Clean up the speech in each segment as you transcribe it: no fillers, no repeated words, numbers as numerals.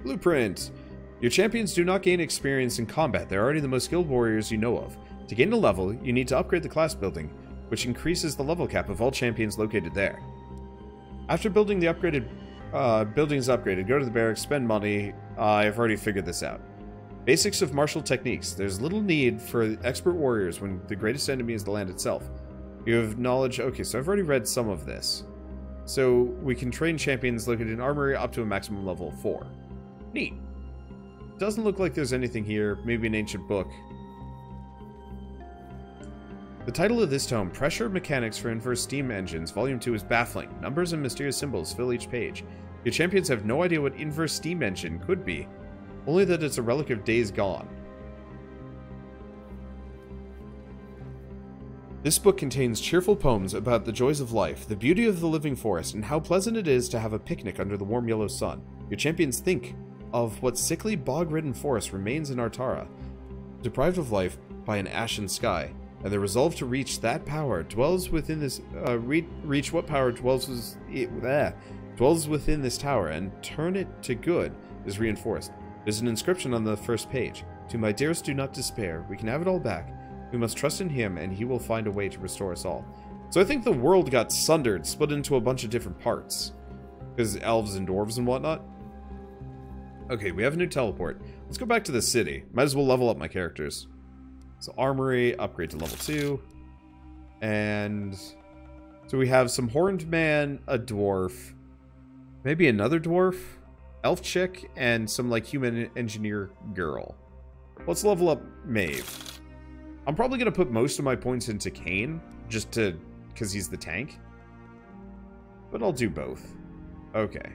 Blueprint. Your champions do not gain experience in combat. They're already the most skilled warriors you know of. To gain a level, you need to upgrade the class building, which increases the level cap of all champions located there. After building the upgraded building is upgraded, go to the barracks, spend money. I've already figured this out. Basics of martial techniques. There's little need for expert warriors when the greatest enemy is the land itself. You have knowledge. Okay, so I've already read some of this. So we can train champions located in armory up to a maximum level of 4. Neat. Doesn't look like there's anything here. Maybe an ancient book. The title of this tome, Pressure Mechanics for Inverse Steam Engines, Volume 2, is baffling. Numbers and mysterious symbols fill each page. Your champions have no idea what inverse steam engine could be, only that it's a relic of days gone. This book contains cheerful poems about the joys of life, the beauty of the living forest, and how pleasant it is to have a picnic under the warm yellow sun. Your champions think of what sickly, bog-ridden forest remains in Artara, deprived of life by an ashen sky. And the resolve to reach that power dwells within this. Reach what power dwells within this tower and turn it to good is reinforced. There's an inscription on the first page. To my dearest, do not despair. We can have it all back. We must trust in him, and he will find a way to restore us all. So I think the world got sundered, split into a bunch of different parts, because elves and dwarves and whatnot. Okay, we have a new teleport. Let's go back to the city. Might as well level up my characters. So armory, upgrade to level 2. And so we have some horned man, a dwarf, maybe another dwarf, elf chick, and some like human engineer girl. Let's level up Maeve. I'm probably going to put most of my points into Kane, just to, because he's the tank. But I'll do both. Okay.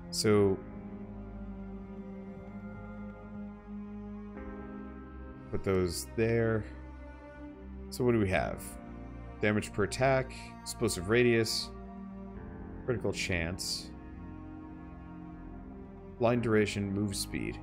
So put those there. So what do we have? Damage per attack, explosive radius, critical chance, blind duration, move speed.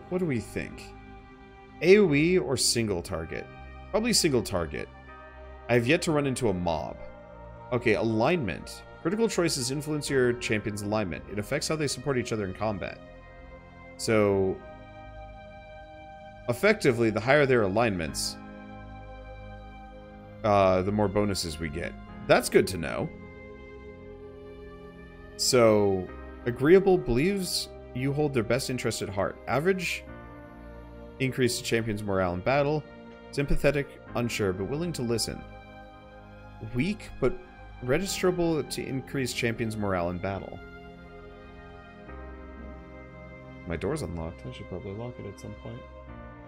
What do we think? AoE or single target? Probably single target. I have yet to run into a mob. Okay, alignment. Critical choices influence your champion's alignment. It affects how they support each other in combat. So, effectively, the higher their alignments, the more bonuses we get. That's good to know. So, agreeable believes you hold their best interest at heart. Average, increase the champion's morale in battle. Sympathetic, unsure, but willing to listen. Weak, but registerable to increase champion's morale in battle. My door's unlocked. I should probably lock it at some point.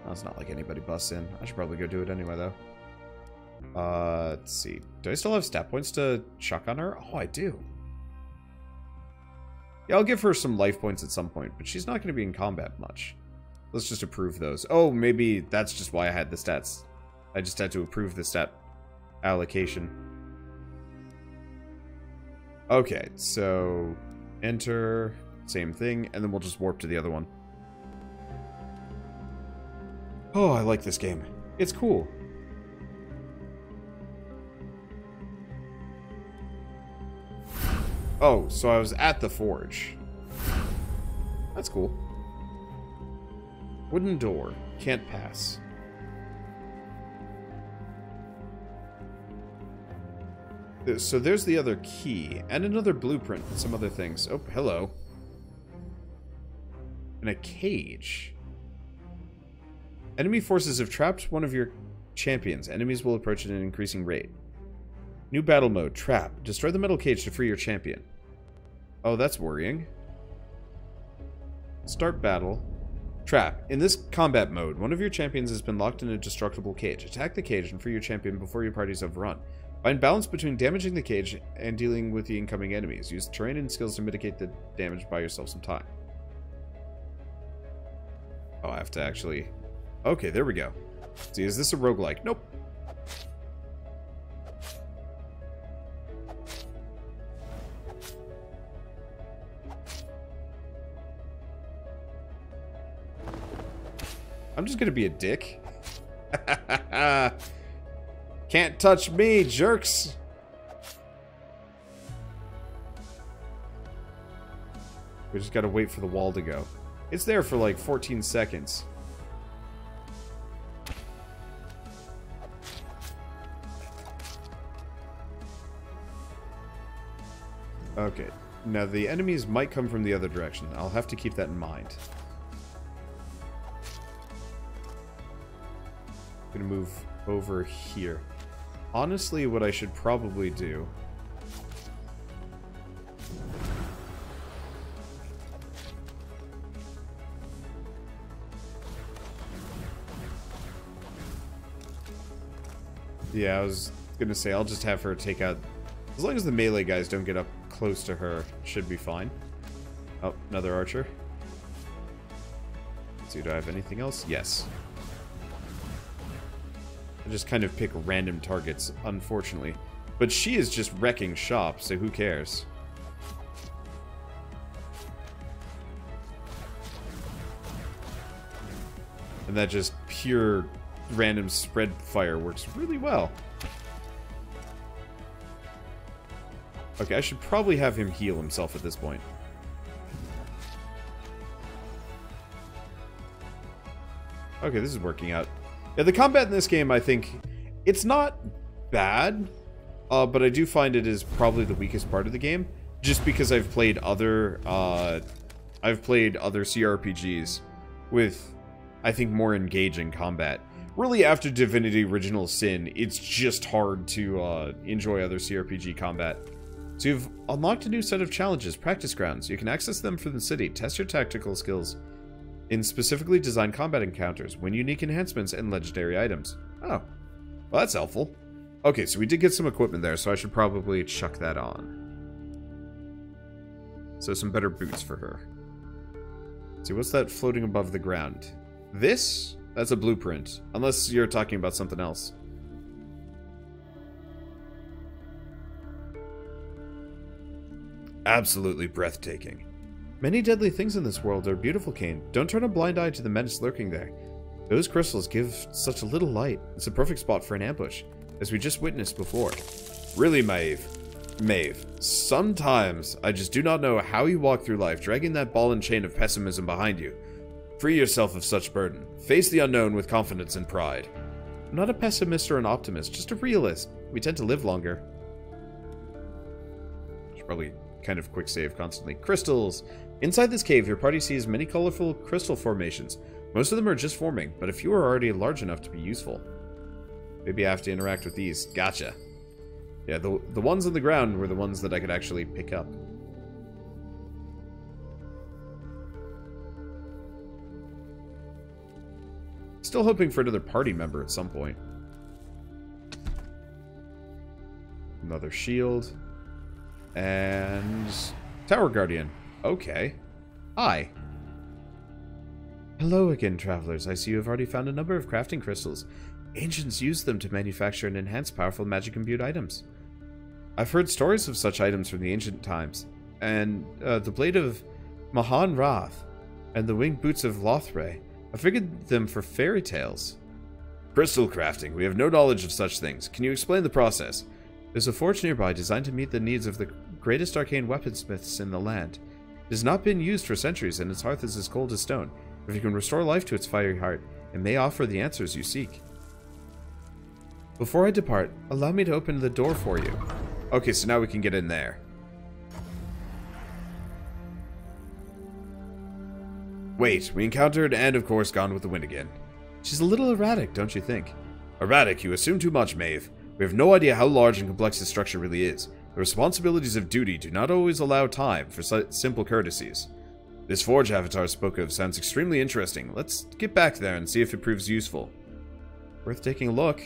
Oh, it's not like anybody busts in. I should probably go do it anyway, though. Let's see. Do I still have stat points to chuck on her? Oh, I do. Yeah, I'll give her some life points at some point, but she's not going to be in combat much. Let's just approve those. Oh, maybe that's just why I had the stats. I just had to approve the stat allocation. Okay, so enter, same thing, and then we'll just warp to the other one. Oh, I like this game. It's cool. Oh, so I was at the forge. That's cool. Wooden door. Can't pass. So there's the other key. And another blueprint and some other things. Oh, hello. And a cage. Enemy forces have trapped one of your champions. Enemies will approach at an increasing rate. New battle mode. Trap. Destroy the metal cage to free your champion. Oh, that's worrying. Start battle. Trap. In this combat mode, one of your champions has been locked in a destructible cage. Attack the cage and free your champion before your party's overrun. Find balance between damaging the cage and dealing with the incoming enemies. Use terrain and skills to mitigate the damage. Buy yourself some time. Oh, I have to actually... Okay, there we go. See, is this a roguelike? Nope. I'm just gonna be a dick. Can't touch me, jerks! We just gotta wait for the wall to go. It's there for like 14 seconds. Okay. Now the enemies might come from the other direction. I'll have to keep that in mind. I'm gonna move over here. Honestly, what I should probably do... Yeah, I was gonna say, I'll just have her take out... As long as the melee guys don't get up close to her, should be fine. Oh, another archer. Let's see, do I have anything else? Yes. I just kind of pick random targets, unfortunately. But she is just wrecking shop, so who cares? And that just pure random spread fire works really well. Okay, I should probably have him heal himself at this point. Okay, this is working out. Yeah, the combat in this game, I think, it's not bad, but I do find it is probably the weakest part of the game, just because I've played other CRPGs with, I think, more engaging combat. Really, after Divinity Original Sin, it's just hard to enjoy other CRPG combat. So you've unlocked a new set of challenges, practice grounds. You can access them from the city, test your tactical skills in specifically designed combat encounters, win unique enhancements, and legendary items. Oh, well, that's helpful. Okay, so we did get some equipment there, so I should probably chuck that on. So some better boots for her. Let's see, what's that floating above the ground? This? That's a blueprint. Unless you're talking about something else. Absolutely breathtaking. Many deadly things in this world are beautiful, Kane. Don't turn a blind eye to the menace lurking there. Those crystals give such a little light. It's a perfect spot for an ambush, as we just witnessed before. Really, Maeve, sometimes I just do not know how you walk through life dragging that ball and chain of pessimism behind you. Free yourself of such burden. Face the unknown with confidence and pride. I'm not a pessimist or an optimist, just a realist. We tend to live longer. Should probably kind of quick save constantly. Crystals! Inside this cave, your party sees many colorful crystal formations. Most of them are just forming, but a few are already large enough to be useful. Maybe I have to interact with these. Gotcha. Yeah, the ones on the ground were the ones that I could actually pick up. Still hoping for another party member at some point. Another shield. And... Tower Guardian. Okay. Hi. Hello again, travelers. I see you have already found a number of crafting crystals. Ancients used them to manufacture and enhance powerful magic-imbued items. I've heard stories of such items from the ancient times, and the blade of Mahan Rath and the winged boots of Lothray. I figured them for fairy tales. Crystal crafting. We have no knowledge of such things. Can you explain the process? There's a forge nearby designed to meet the needs of the greatest arcane weaponsmiths in the land. It has not been used for centuries, and its hearth is as cold as stone. If you can restore life to its fiery heart, it may offer the answers you seek. Before I depart, allow me to open the door for you. Okay, so now we can get in there. Wait, we encountered and, of course, Gone with the Wind again. She's a little erratic, don't you think? Erratic? You assume too much, Maeve. We have no idea how large and complex this structure really is. The responsibilities of duty do not always allow time for simple courtesies. This forge Avatar spoke of sounds extremely interesting. Let's get back there and see if it proves useful. Worth taking a look.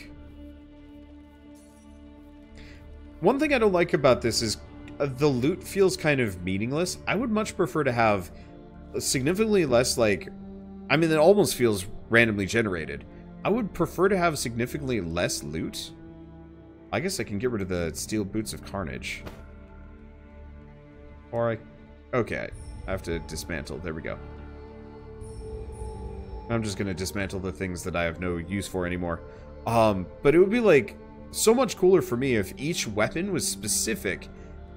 One thing I don't like about this is the loot feels kind of meaningless. I would much prefer to have significantly less, like... I mean, it almost feels randomly generated. I would prefer to have significantly less loot. I guess I can get rid of the steel boots of carnage. Or I... Okay, I have to dismantle. There we go. I'm just going to dismantle the things that I have no use for anymore. But it would be, like, so much cooler for me if each weapon was specific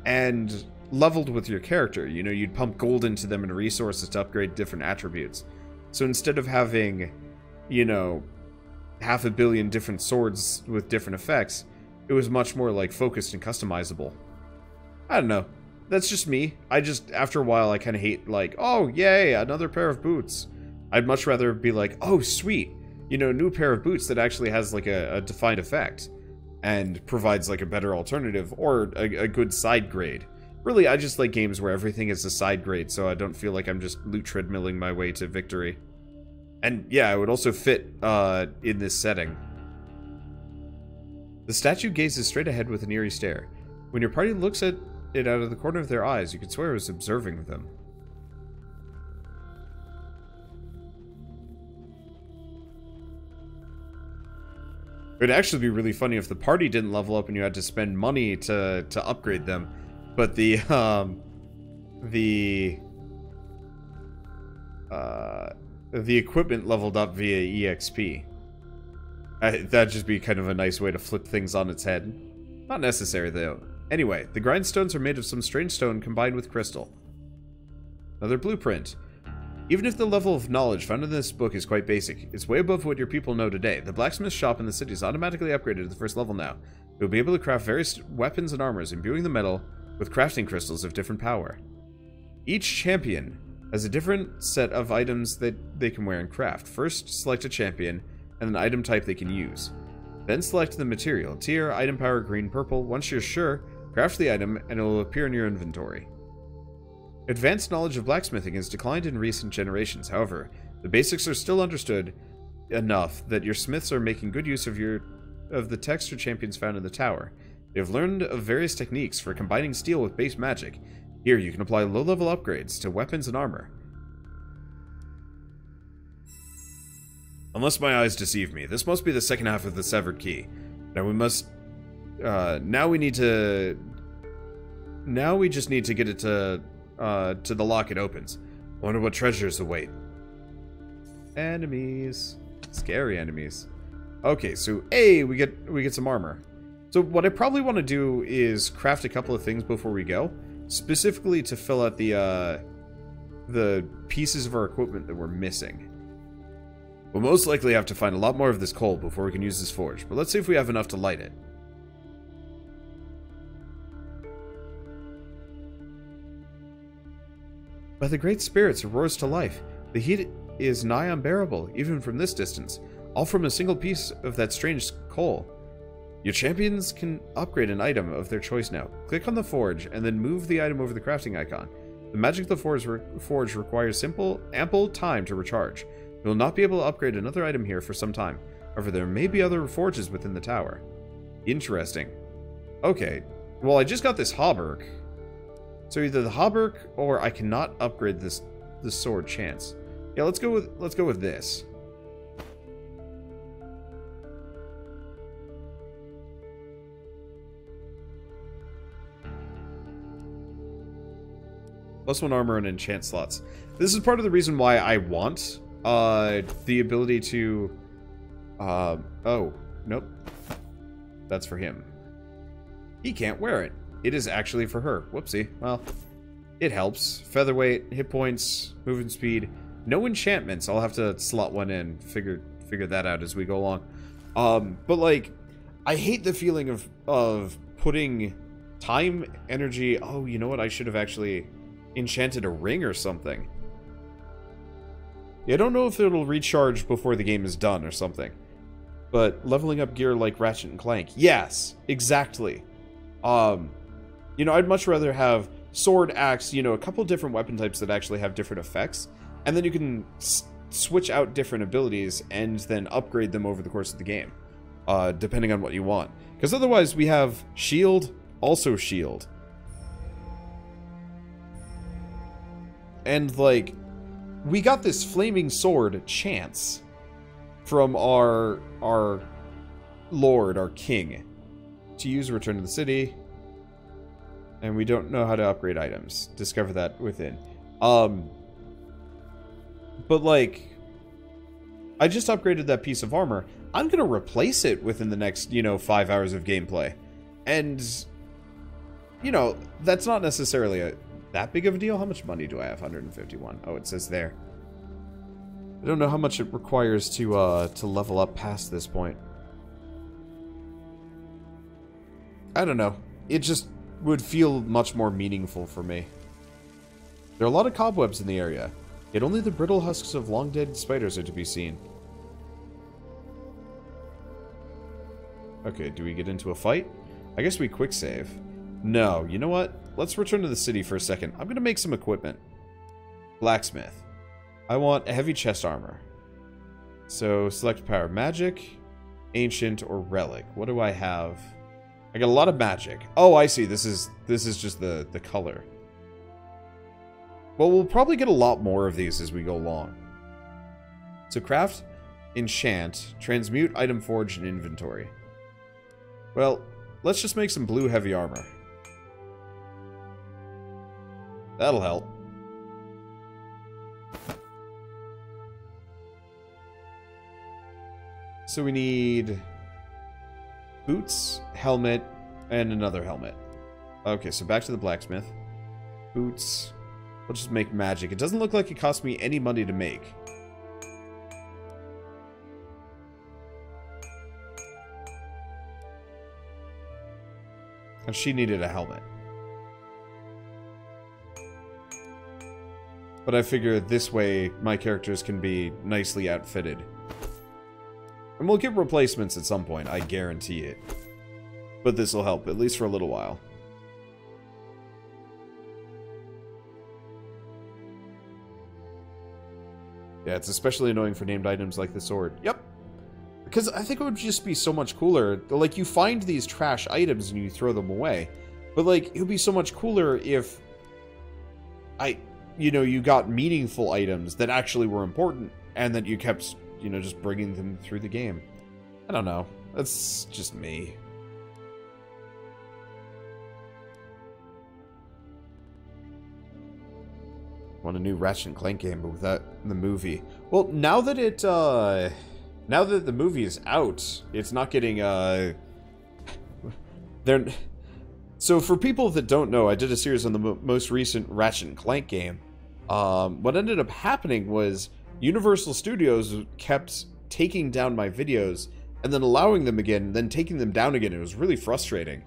and leveled with your character. You know, you'd pump gold into them and resources to upgrade different attributes. So instead of having, you know, 500 million different swords with different effects, it was much more, like, focused and customizable. I don't know. That's just me. After a while, I kind of hate, like, oh, yay, another pair of boots. I'd much rather be like, oh, sweet, you know, a new pair of boots that actually has, like, a defined effect and provides, like, a better alternative or a good side grade. Really, I just like games where everything is a side grade, so I don't feel like I'm just loot treadmilling my way to victory. And, yeah, it would also fit in this setting. The statue gazes straight ahead with an eerie stare. When your party looks at it out of the corner of their eyes, you could swear it was observing them. It'd actually be really funny if the party didn't level up and you had to spend money to upgrade them, but the equipment leveled up via EXP. That'd just be kind of a nice way to flip things on its head. Not necessary, though. Anyway, the grindstones are made of some strange stone combined with crystal. Another blueprint. Even if the level of knowledge found in this book is quite basic, it's way above what your people know today. The blacksmith shop in the city is automatically upgraded to the first level now. You'll be able to craft various weapons and armors, imbuing the metal with crafting crystals of different power. Each champion has a different set of items that they can wear and craft. First, select a champion and an item type they can use. Then select the material, tier, item power, green, purple. Once you're sure, craft the item and it will appear in your inventory. Advanced knowledge of blacksmithing has declined in recent generations. However, the basics are still understood enough that your smiths are making good use of the texture champions found in the tower. They have learned of various techniques for combining steel with base magic. Here, you can apply low-level upgrades to weapons and armor. Unless my eyes deceive me, this must be the second half of the severed key. Now we just need to get it to the lock it opens. I wonder what treasures await. Enemies. Scary enemies. Okay, so we get some armor. So what I probably want to do is craft a couple of things before we go, specifically to fill out the pieces of our equipment that we're missing. We'll most likely have to find a lot more of this coal before we can use this forge, but let's see if we have enough to light it. By the great spirits, it roars to life. The heat is nigh unbearable, even from this distance, all from a single piece of that strange coal. Your champions can upgrade an item of their choice now. Click on the forge, and then move the item over the crafting icon. The magic of the forge requires ample time to recharge. You will not be able to upgrade another item here for some time. However, there may be other forges within the tower. Interesting. Okay. Well, I just got this hauberk. So either the hauberk or I cannot upgrade this sword chance. Yeah, let's go with this. +1 armor and enchant slots. This is part of the reason why I want the ability to oh, nope. That's for him. He can't wear it. It is actually for her. Whoopsie. Well, it helps. Featherweight, hit points, movement speed. No enchantments. I'll have to slot one in. Figure that out as we go along. But like, I hate the feeling of putting time, energy. Oh, you know what? I should have actually enchanted a ring or something. Yeah, I don't know if it'll recharge before the game is done or something. But leveling up gear like Ratchet and Clank. Yes, exactly. You know, I'd much rather have sword, axe, you know, a couple different weapon types that actually have different effects. And then you can switch out different abilities and then upgrade them over the course of the game. Depending on what you want. Because otherwise we have shield, also shield. And like, we got this flaming sword chance from our lord, our king. To use return to the city. And we don't know how to upgrade items. Discover that within. But like, I just upgraded that piece of armor. I'm going to replace it within the next, 5 hours of gameplay. And, that's not necessarily that big of a deal. How much money do I have? 151. Oh, it says there. I don't know how much it requires to level up past this point. I don't know. It just would feel much more meaningful for me. There are a lot of cobwebs in the area, yet only the brittle husks of long-dead spiders are to be seen. Okay, do we get into a fight? I guess we quick save. No, you know what? Let's return to the city for a second. I'm gonna make some equipment. Blacksmith. I want a heavy chest armor. So, select power. Magic, ancient, or relic. What do I have? I got a lot of magic. Oh, I see. This is just the color. Well, we'll probably get a lot more of these as we go along. So, craft, enchant, transmute, item forge, and inventory. Well, let's just make some blue heavy armor. That'll help. So we need boots, helmet, and another helmet. Okay, so back to the blacksmith. Boots. We'll just make magic. It doesn't look like it cost me any money to make. And she needed a helmet. But I figure this way my characters can be nicely outfitted. And we'll get replacements at some point, I guarantee it. But this will help, at least for a little while. Yeah, it's especially annoying for named items like the sword. Yep. Because I think it would just be so much cooler. Like, you find these trash items and you throw them away. But, like, it would be so much cooler if you got meaningful items that actually were important and that you kept, just bringing them through the game. I don't know. That's just me. Want a new Ratchet & Clank game, but without the movie. Well, now that the movie is out, it's not getting, So for people that don't know, I did a series on the most recent Ratchet & Clank game. What ended up happening was Universal Studios kept taking down my videos and then allowing them again, then taking them down again. It was really frustrating.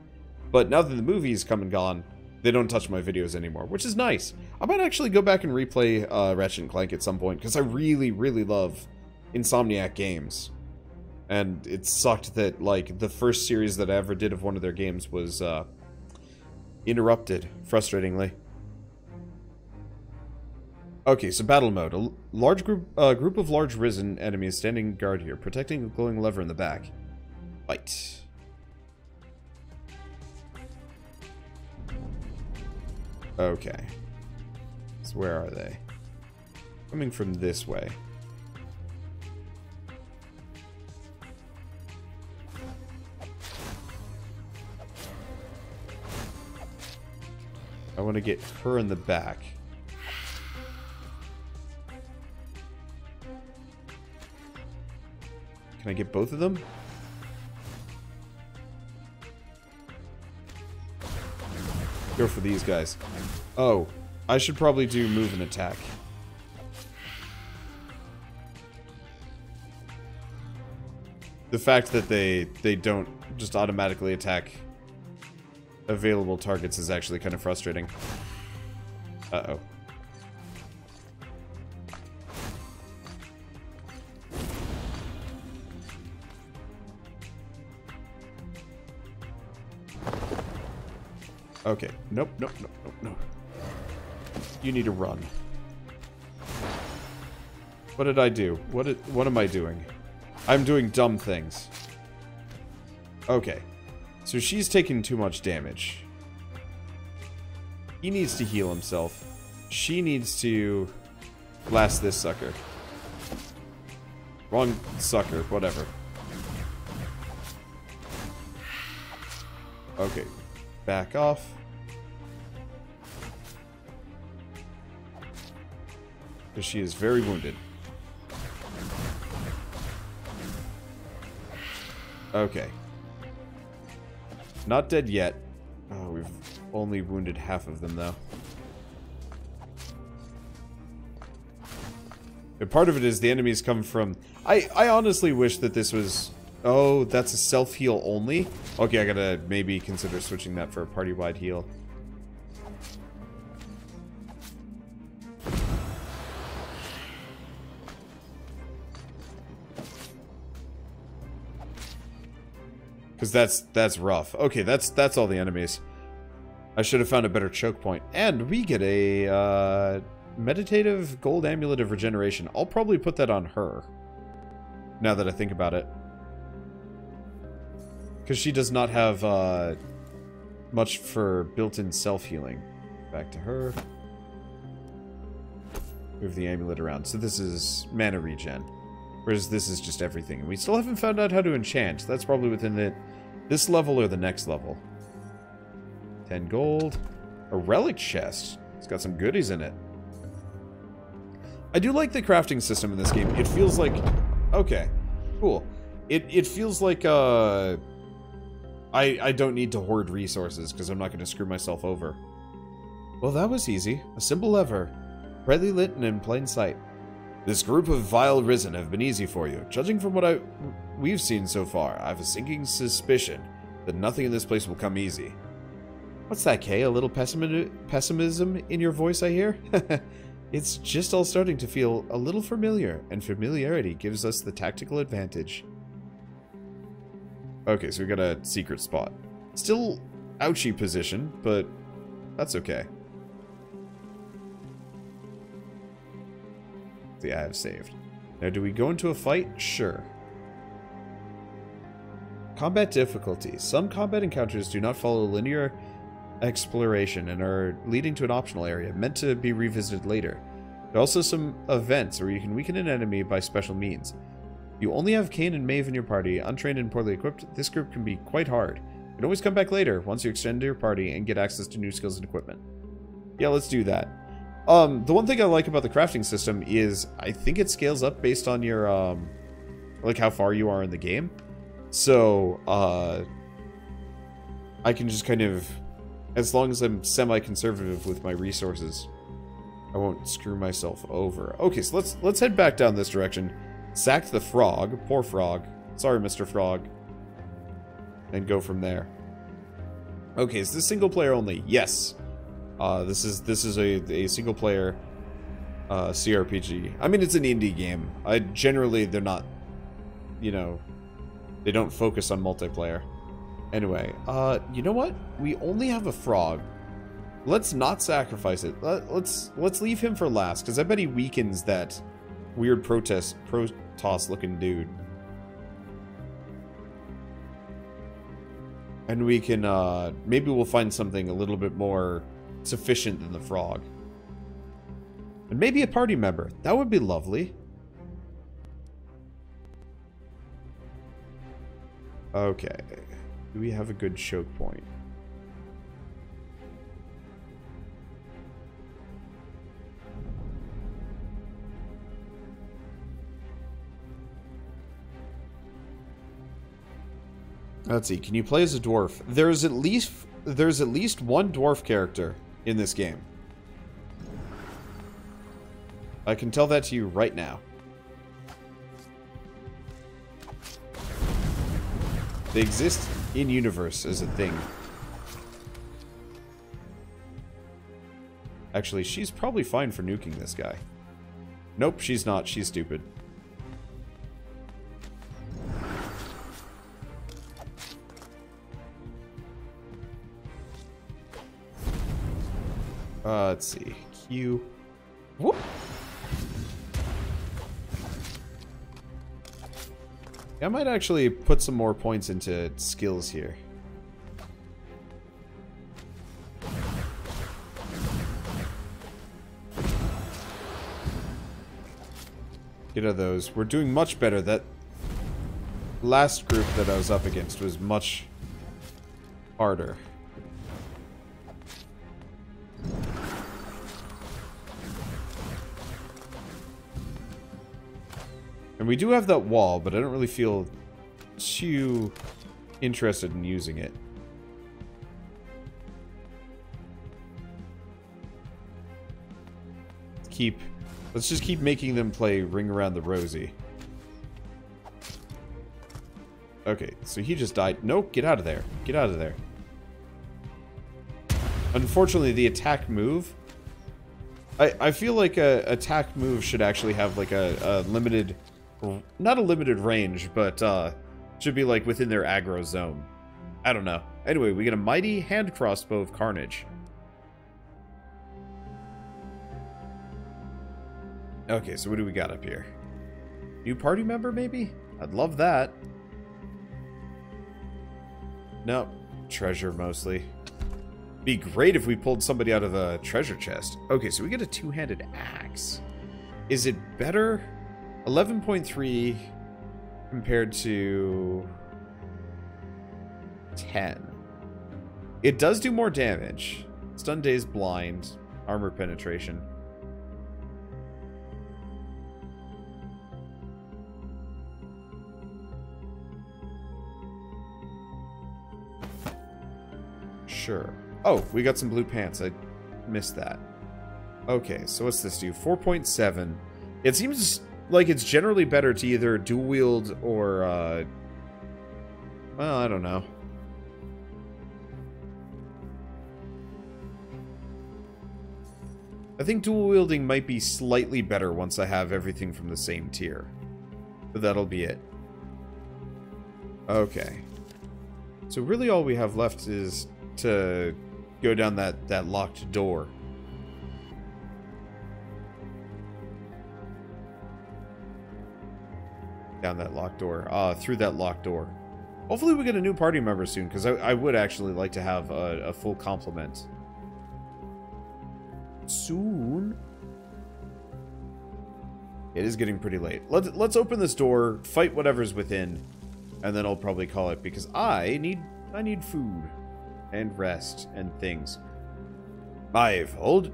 But now that the movie's come and gone, they don't touch my videos anymore, which is nice. I might actually go back and replay Ratchet & Clank at some point, because I really, really love Insomniac games. And it sucked that, like, the first series that I ever did of one of their games was interrupted, frustratingly. Okay, so battle mode. A large group of large risen enemies standing guard here, protecting a glowing lever in the back. Fight. Okay. So where are they? Coming from this way. I want to get her in the back. Can I get both of them? Go for these guys. Oh, I should probably do move and attack. The fact that they don't just automatically attack available targets is actually kind of frustrating. Uh-oh. Okay. Nope, nope, nope, nope, nope. You need to run. What did I do? What am I doing? I'm doing dumb things. Okay. So she's taking too much damage. He needs to heal himself. She needs to blast this sucker. Wrong sucker, whatever. Okay. Back off. Because she is very wounded. Okay. Not dead yet. Oh, we've only wounded half of them, though. And part of it is the enemies come from... I honestly wish that this was... Oh, that's a self-heal only? Okay, I gotta maybe consider switching that for a party-wide heal. Because that's rough. Okay, that's all the enemies. I should have found a better choke point. And we get a meditative gold amulet of regeneration. I'll probably put that on her. Now that I think about it. Because she does not have much for built-in self-healing. Back to her. Move the amulet around. So this is mana regen. Whereas this is just everything. And we still haven't found out how to enchant. That's probably within this level or the next level. 10 gold. A relic chest. It's got some goodies in it. I do like the crafting system in this game. It feels like... Okay. Cool. It feels like, I don't need to hoard resources, because I'm not going to screw myself over. Well, that was easy. A simple lever. Brightly lit and in plain sight. This group of vile risen have been easy for you. Judging from what we've seen so far, I have a sinking suspicion that nothing in this place will come easy. What's that, Kay? A little pessimism in your voice, I hear? It's just all starting to feel a little familiar, and familiarity gives us the tactical advantage. Okay, so we got a secret spot. Still ouchy position, but that's okay. See, I have saved. Now, do we go into a fight? Sure. Combat difficulty. Some combat encounters do not follow linear exploration and are leading to an optional area, meant to be revisited later. There are also some events where you can weaken an enemy by special means. You only have Kane and Maeve in your party, untrained and poorly equipped. This group can be quite hard. You can always come back later, once you extend your party and get access to new skills and equipment. Yeah, let's do that. The one thing I like about the crafting system is I think it scales up based on your, like how far you are in the game. So, I can just kind of, as long as I'm semi-conservative with my resources, I won't screw myself over. Okay, so let's head back down this direction. Sack the frog. Poor frog. Sorry, Mr. Frog. And go from there. Okay, is this single player only? Yes. This is a single player CRPG. I mean, it's an indie game. Generally, they're not, you know, they don't focus on multiplayer. Anyway, you know what? We only have a frog. Let's not sacrifice it. Let's leave him for last, because I bet he weakens that weird Protoss-looking dude. And we can, maybe we'll find something a little bit more sufficient than the frog. And maybe a party member. That would be lovely. Okay. Do we have a good choke point? Let's see. Can you play as a dwarf? There's at least one dwarf character in this game. I can tell that to you right now. They exist in universe as a thing. Actually, she's probably fine for nuking this guy. Nope, she's not. She's stupid. Let's see. Q. Whoop. I might actually put some more points into skills here. Get out of those. We're doing much better. That last group that I was up against was much harder. And we do have that wall, but I don't really feel too interested in using it. Let's just keep making them play Ring Around the Rosie. Okay, so he just died. Nope, get out of there. Get out of there. Unfortunately, the attack move... I feel like a attack move should actually have like a limited... Not a limited range, but should be like within their aggro zone. I don't know. Anyway, we get a mighty hand crossbow of carnage. Okay, so what do we got up here? New party member, maybe? I'd love that. Nope. Treasure, mostly. Be great if we pulled somebody out of a treasure chest. Okay, so we get a two-handed axe. Is it better? 11.3 compared to 10. It does do more damage. Stun, daze, blind, armor penetration. Sure. Oh, we got some blue pants. I missed that. Okay, so what's this do? 4.7. It seems like it's generally better to either dual wield or, well, I don't know. I think dual wielding might be slightly better once I have everything from the same tier. But that'll be it. Okay. So really all we have left is to go down that locked door. Down that locked door. Through that locked door. Hopefully we get a new party member soon, because I would actually like to have a full complement. Soon. It is getting pretty late. Let's open this door, fight whatever's within, and then I'll probably call it, because I need food. And rest and things. Maeve, hold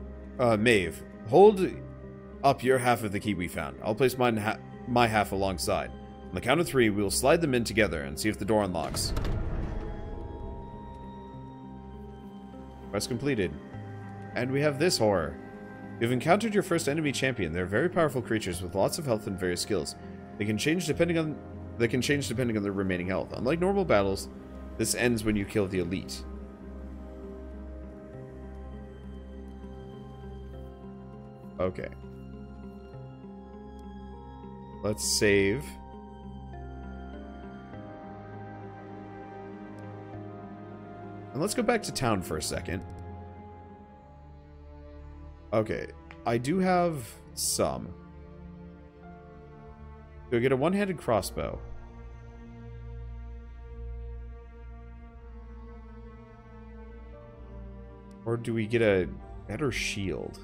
up your half of the key we found. I'll place my half alongside. On the count of 3, we will slide them in together and see if the door unlocks. Quest completed. And we have this horror. You've encountered your first enemy champion. They're very powerful creatures with lots of health and various skills. They can change depending on their remaining health. Unlike normal battles, this ends when you kill the elite. Okay. Let's save. And let's go back to town for a second. Okay. I do have some. Do I get a one-handed crossbow? Or do we get a better shield?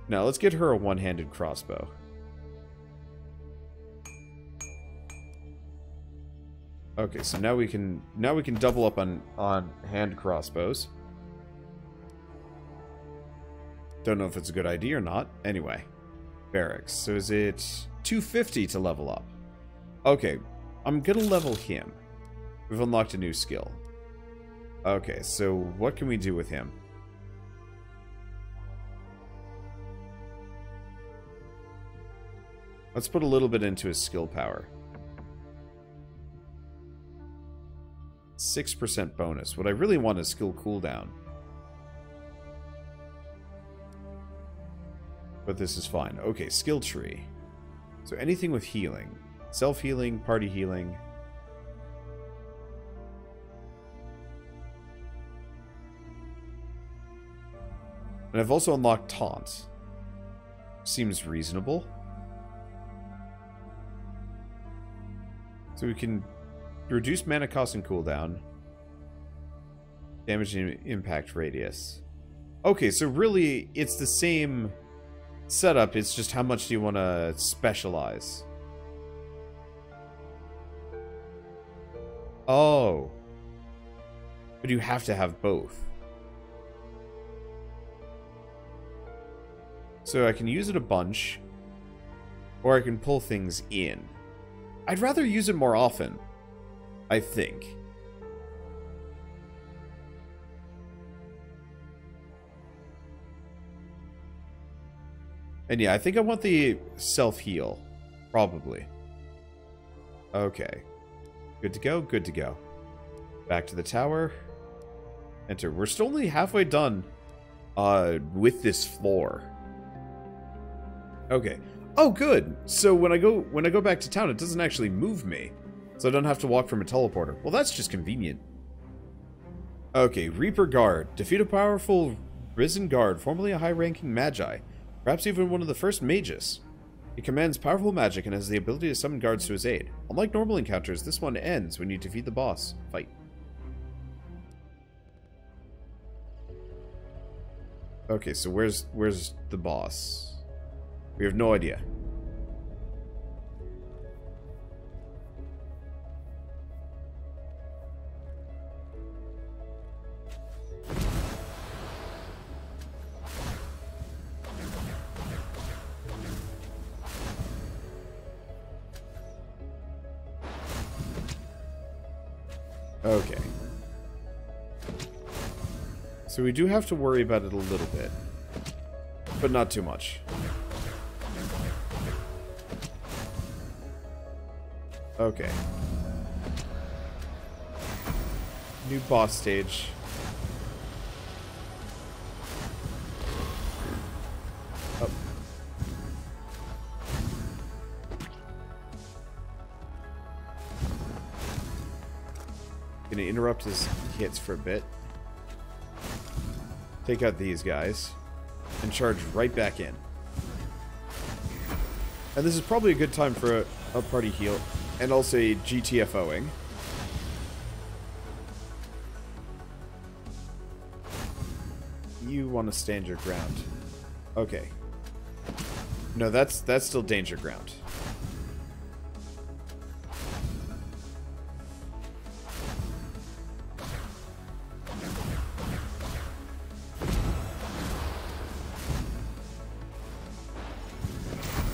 Now, let's get her a one-handed crossbow. Okay, so now we can double up on hand crossbows. Don't know if it's a good idea or not. Anyway, barracks. So is it 250 to level up? Okay, I'm gonna level him. We've unlocked a new skill. Okay, so what can we do with him? Let's put a little bit into his skill power. 6% bonus. What I really want is skill cooldown. But this is fine. Okay, skill tree. So anything with healing. Self-healing, party healing. And I've also unlocked taunt. Seems reasonable. So we can reduce mana cost and cooldown. Damage and impact radius. Okay, so really, it's the same setup. It's just how much do you want to specialize? Oh. But you have to have both. So I can use it a bunch, or I can pull things in. I'd rather use it more often, I think. And yeah, I think I want the self-heal, probably. Okay. Good to go, good to go. Back to the tower. Enter. We're still only halfway done with this floor. Okay. Oh, good. So when I go back to town, it doesn't actually move me. So I don't have to walk from a teleporter. Well, that's just convenient. Okay, Reaper Guard. Defeat a powerful risen guard, formerly a high-ranking magi. Perhaps even one of the first mages. He commands powerful magic and has the ability to summon guards to his aid. Unlike normal encounters, this one ends when you defeat the boss. Fight. Okay, so where's the boss? We have no idea. Okay. So we do have to worry about it a little bit. But not too much. Okay. New boss stage. Oh. Gonna interrupt his hits for a bit. Take out these guys. And charge right back in. And this is probably a good time for a party heal. And also a GTFOing. You want to stand your ground. Okay. No, that's still danger ground.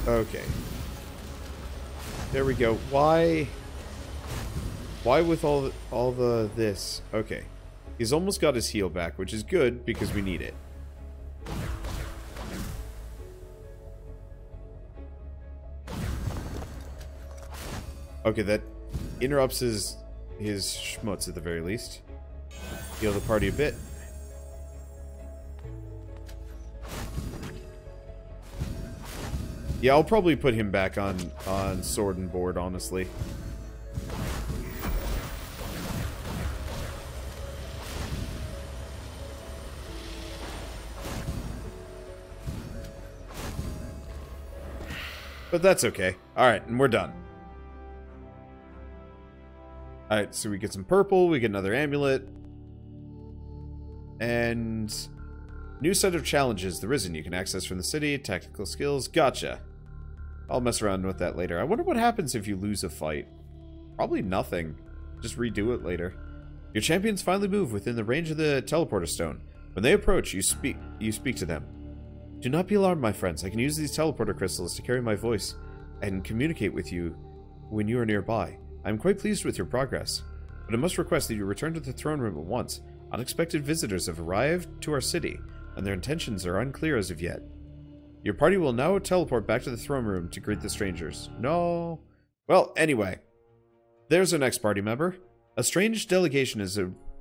Okay. There we go. Why with all the this? Okay. He's almost got his heal back, which is good because we need it. Okay, that interrupts his schmutz at the very least. Heal the party a bit. Yeah, I'll probably put him back on sword and board, honestly. But that's okay. Alright, and we're done. Alright, so we get some purple, we get another amulet. And new set of challenges, the Risen, you can access from the city, tactical skills, gotcha. I'll mess around with that later. I wonder what happens if you lose a fight. Probably nothing. Just redo it later. Your champions finally move within the range of the teleporter stone. When they approach, you speak to them. Do not be alarmed, my friends. I can use these teleporter crystals to carry my voice and communicate with you when you are nearby. I am quite pleased with your progress, but I must request that you return to the throne room at once. Unexpected visitors have arrived to our city, and their intentions are unclear as of yet. Your party will now teleport back to the throne room to greet the strangers. No. Well, anyway. There's our next party member. A strange delegation has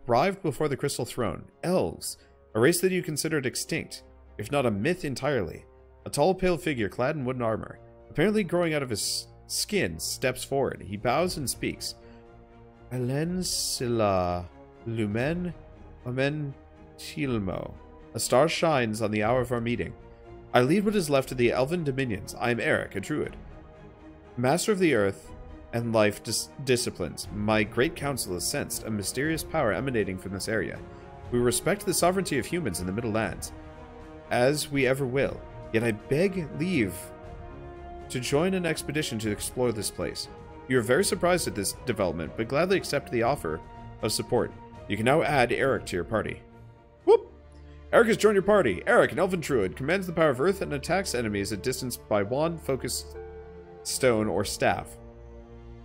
arrived before the Crystal Throne. Elves. A race that you considered extinct, if not a myth entirely. A tall, pale figure clad in wooden armor, apparently growing out of his skin, steps forward. He bows and speaks. Elen Silla Lumen Omen Tilmo. A star shines on the hour of our meeting. I lead what is left of the Elven Dominions. I am Eric, a druid. Master of the earth and life disciplines, my great council has sensed a mysterious power emanating from this area. We respect the sovereignty of humans in the Middle Lands, as we ever will. Yet I beg leave to join an expedition to explore this place. You are very surprised at this development, but gladly accept the offer of support. You can now add Eric to your party. Whoop! Eric has joined your party. Eric, an elven druid, commands the power of earth and attacks enemies at distance by wand, focused stone, or staff.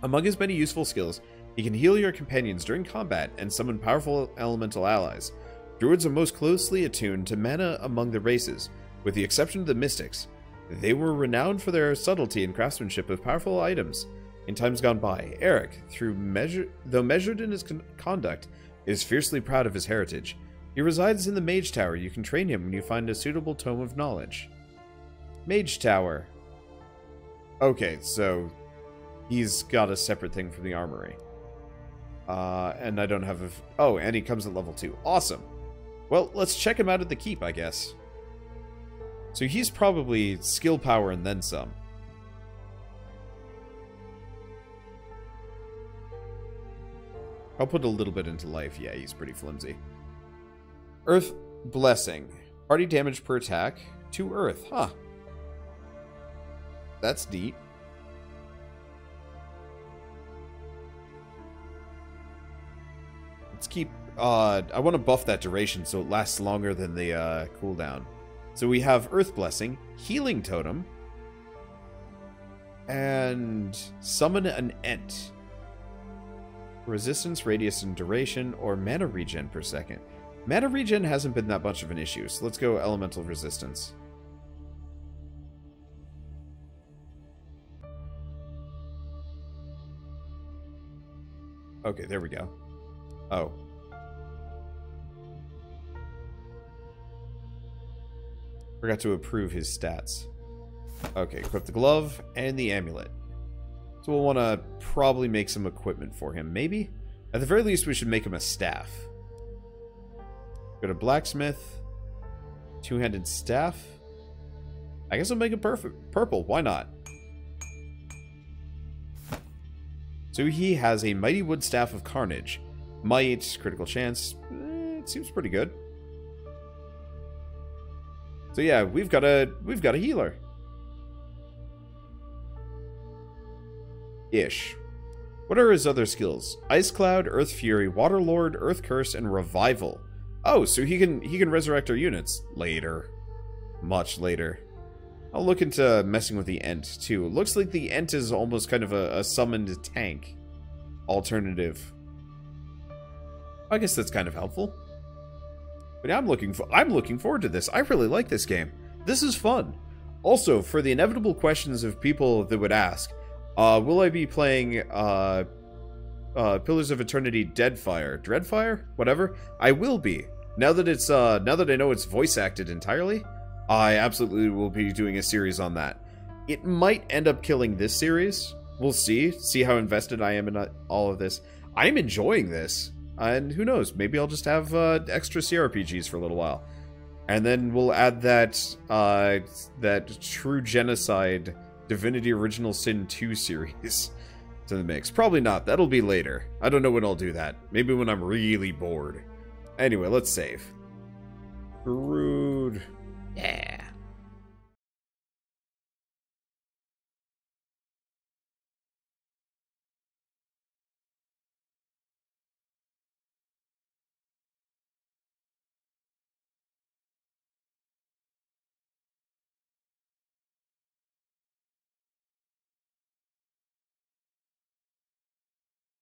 Among his many useful skills, he can heal your companions during combat and summon powerful elemental allies. Druids are most closely attuned to mana among the races, with the exception of the mystics. They were renowned for their subtlety and craftsmanship of powerful items. In times gone by, Eric, though measured in his conduct, is fiercely proud of his heritage. He resides in the Mage Tower. You can train him when you find a suitable tome of knowledge. Mage Tower. Okay, so he's got a separate thing from the armory. And I don't have a... Oh, and he comes at level 2. Awesome. Well, let's check him out at the keep, I guess. So he's probably skill power and then some. I'll put a little bit into life. Yeah, he's pretty flimsy. Earth Blessing. Party damage per attack. 2 earth. Huh. That's neat. Let's keep... I want to buff that duration so it lasts longer than the cooldown. So we have Earth Blessing, Healing Totem, and Summon an Ent. Resistance, radius, and duration, or mana regen per second. Mana regen hasn't been that much of an issue, so let's go Elemental Resistance. Okay, there we go. Oh. Forgot to approve his stats. Okay, equip the glove and the amulet. So we'll want to probably make some equipment for him, maybe? At the very least, we should make him a staff. Go to blacksmith. Two-handed staff. I guess I'll make it purple. Why not? So he has a Mighty Wood Staff of Carnage. Might, critical chance. It seems pretty good. So yeah, we've got a healer. Ish. What are his other skills? Ice Cloud, Earth Fury, Water Lord, Earth Curse, and Revival. Oh, so he can resurrect our units later. Much later. I'll look into messing with the Ent too. It looks like the Ent is almost kind of a summoned tank alternative. I guess that's kind of helpful. But I'm looking forward to this. I really like this game. This is fun. Also, for the inevitable questions of people that would ask, will I be playing Pillars of Eternity Dreadfire? Whatever. I will be. Now that I know it's voice acted entirely, I absolutely will be doing a series on that. It might end up killing this series. We'll see. See how invested I am in all of this. I'm enjoying this. And who knows, maybe I'll just have extra CRPGs for a little while. And then we'll add that that True Genocide Divinity Original Sin 2 series to the mix. Probably not. That'll be later. I don't know when I'll do that. Maybe when I'm really bored. Anyway, let's save. Rude.